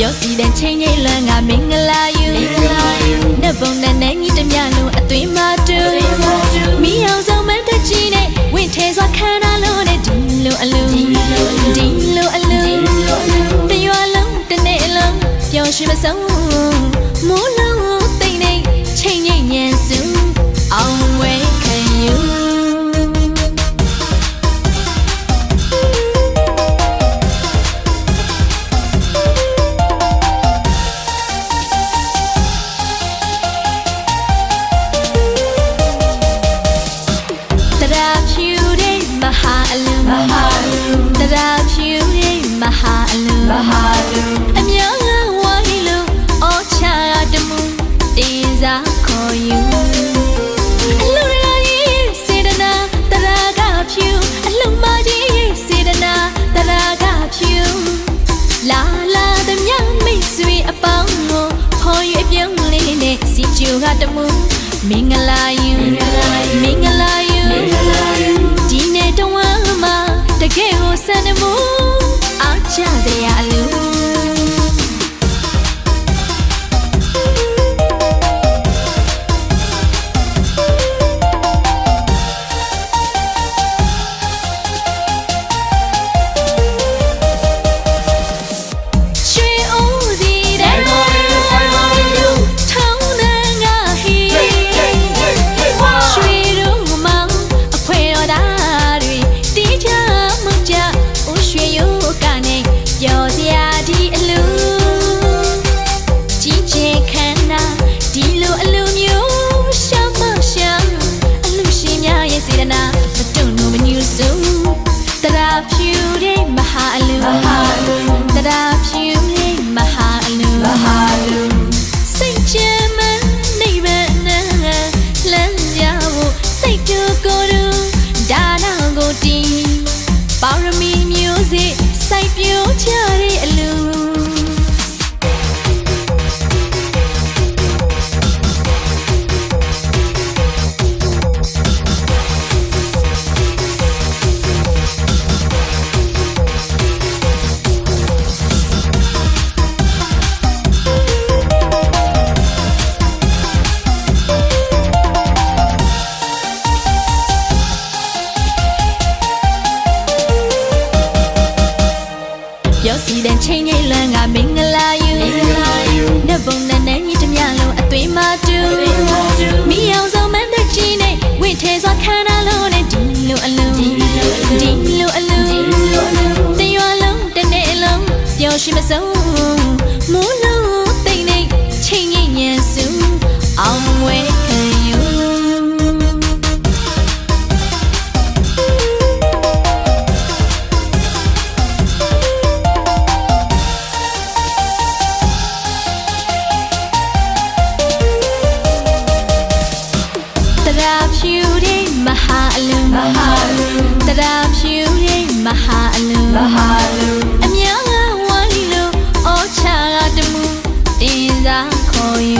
ပြောစီတဲ့ချိန်ကြီးလွမ်းကမင်္ဂလာယူနှက်ပုံနဲ့နဲ့ညီတမျှလုံးအသွင်မတူမိအောင်ဆုံးမတကြီးနဲ့ဝင့်ထဲစွာခန္ဓာလုံးနဲ့ဒီလိုအလူဒီလိုအလူတရွာလုံးတစ်နေ့လုံးပျော်ရွှင်မဆုံးမိုးလုံးသိမ့်နေချိန်ကြီးညံစုအောင်ဝဲခံယူအများကဝိုင်းလို့အော်ချာတမှုတင်စားခေါ်ယူအလူရကြီးစေတနာတရာကဖြူအလူမကြီးစေတနာတရာကဖြူလာလာသမျှမိတ်ဆွေအပေါင်းကိုခေါ်ယူပြုံးလေးနဲ့စီကျူကတမှုမင်္ဂလာယူမင်္ဂလာယူဒီနေ့တော့မှာတကယ်ကိုစံနမှုအားချစရာအလူပါရမီမျိုးစေ့စိုက်ပျိုးချတဲ့အလူပြောစီတဲ့ချိန်ကြီးလွမ်းကမင်္ဂလာယူနှက်ပုံနဲ့နဲ့ညီတမျှလုံးအသွင်မတူမိအောင်ဆုံးမတကြီးနဲ့ဝင့်ထဲစွာခန္ဓာလုံးနဲ့ဒီလိုအလူဒီလိုအလူတရွာလုံးတစ်နေ့လုံးပျော်ရွှင်မဆုံးမိုးလုံးသိမ့်နေချိန်ကြီးညံစုအောင်ဝဲခံယူဖြူတဲ့မဟာအလူတရာဖြူတဲ့မဟာအလူအများကဝိုင်းလို့အော်ချာတမှုတင်စားခေါ်ယူ